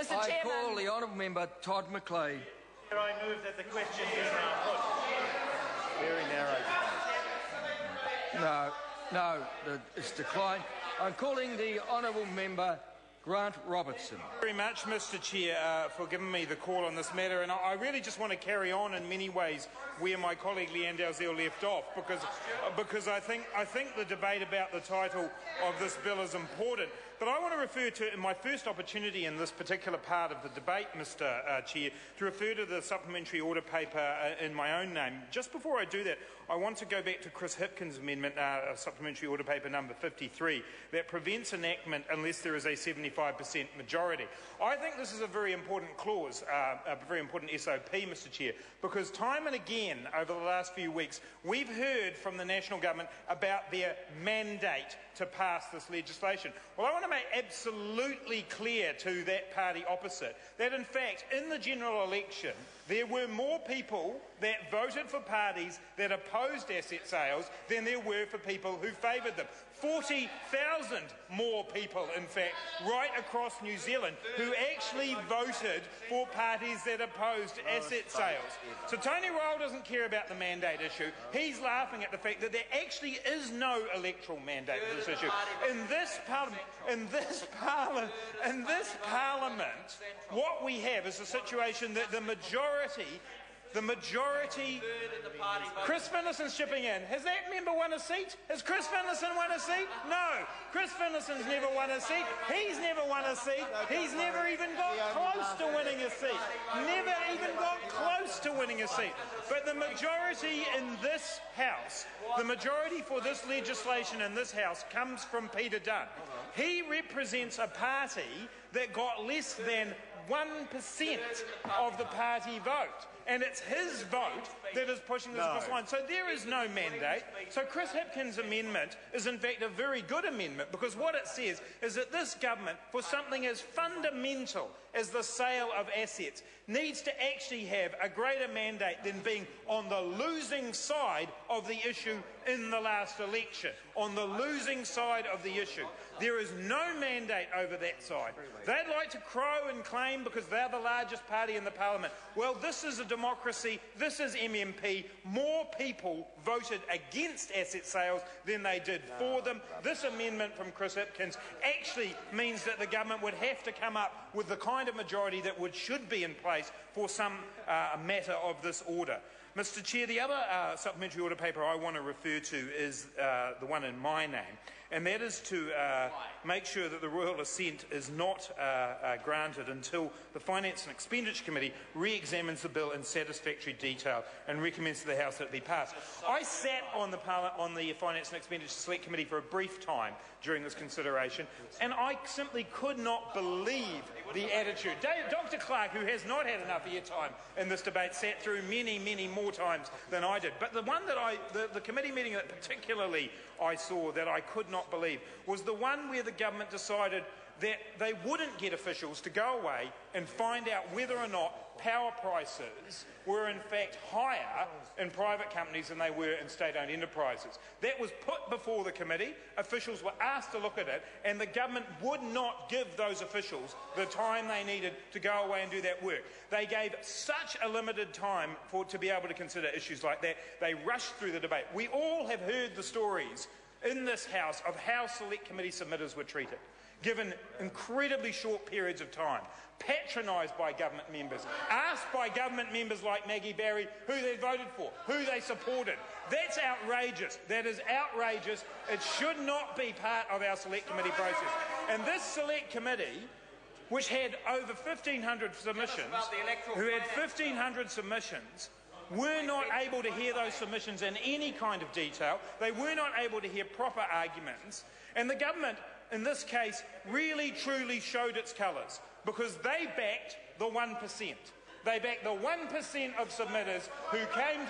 Mr. I Chairman. call the honourable member Todd McLeay. I move that the question is now put. Very narrow. No, it's declined. I'm calling the honourable member Grant Robertson. Very much, Mr. Chair, for giving me the call on this matter, and I really just want to carry on in many ways where my colleague Leanne Dalziel left off, because I think the debate about the title of this bill is important. But I want to refer to, in my first opportunity in this particular part of the debate, Mr. Chair, to refer to the supplementary order paper in my own name. Just before I do that, I want to go back to Chris Hipkins' amendment, supplementary order paper number 53, that prevents enactment unless there is a 75% majority. I think this is a very important clause, a very important SOP, Mr. Chair, because time and again over the last few weeks we've heard from the national government about their mandate to pass this legislation. Well, I want to make absolutely clear to that party opposite that in fact in the general election there were more people that voted for parties that opposed asset sales than there were for people who favoured them. 40,000 more people, in fact, right across New Zealand, who actually voted for parties that opposed asset sales. So Tony Ryall doesn't care about the mandate issue. He's laughing at the fact that there actually is no electoral mandate for this issue. In this Parliament, what we have is a situation that the majority. Chris Finlayson's chipping in. Has that member won a seat? Has Chris Finlayson won a seat? No. Chris Finlayson's never won a seat. He's never won a seat. He's never even got close to winning a seat. Never even got close to winning a seat. But the majority in this House, the majority for this legislation in this House comes from Peter Dunn. He represents a party that got less than 1% of the party vote. And it's his vote that is pushing this across the line. So there is no mandate. So Chris Hipkins' amendment is in fact a very good amendment, because what it says is that this government, for something as fundamental as the sale of assets, needs to actually have a greater mandate than being on the losing side of the issue in the last election. On the losing side of the issue. There is no mandate over that side. They'd like to crow and claim because they're the largest party in the Parliament. Well, this is a democracy, this is MMP. More people voted against asset sales than they did for them. This amendment from Chris Hipkins actually means that the government would have to come up with the kind of majority that should be in place for some matter of this order. Mr. Chair, the other supplementary order paper I want to refer to is the one in my name, and that is to make sure that the royal assent is not granted until the Finance and Expenditure Committee re-examines the bill in satisfactory detail and recommends to the House that it be passed. I sat on the Finance and Expenditure Select Committee for a brief time during this consideration, and I simply could not believe the attitude. Dr Clark, who has not had enough airtime in this debate, sat through many, many more times than I did. But the one that the committee meeting that particularly I saw that I could not believe was the one where the government decided that they wouldn't get officials to go away and find out whether or not power prices were in fact higher in private companies than they were in state-owned enterprises. That was put before the committee, officials were asked to look at it, and the government would not give those officials the time they needed to go away and do that work. They gave such a limited time to be able to consider issues like that. They rushed through the debate. We all have heard the stories in this House of how select committee submitters were treated, given incredibly short periods of time, patronised by government members, asked by government members like Maggie Barry who they voted for, who they supported. That's outrageous. That is outrageous. It should not be part of our select committee process. And this select committee, which had over 1,500 submissions, were not able to hear those submissions in any kind of detail. They were not able to hear proper arguments. And the government, in this case, really truly showed its colours, because they backed the 1%. They backed the 1% of submitters who came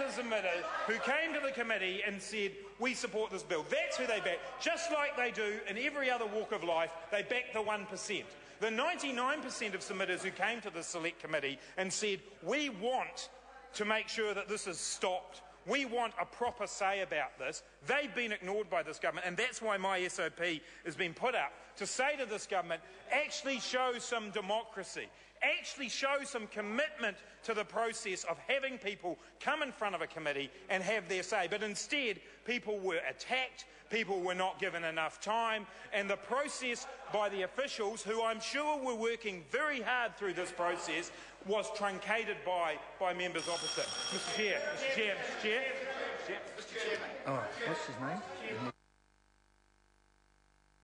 to the committee and said, we support this bill. That's who they backed. Just like they do in every other walk of life, they back the 1%. The 99% of submitters who came to the select committee and said, we want to make sure that this is stopped, we want a proper say about this, They've been ignored by this government, and that's why my SOP has been put up to say to this government, actually show some democracy, actually show some commitment to the process of having people come in front of a committee and have their say. But instead, people were attacked, people were not given enough time, and the process by the officials, who I'm sure were working very hard through this process, was truncated by members opposite. Mr. Chair. Oh, what's his name?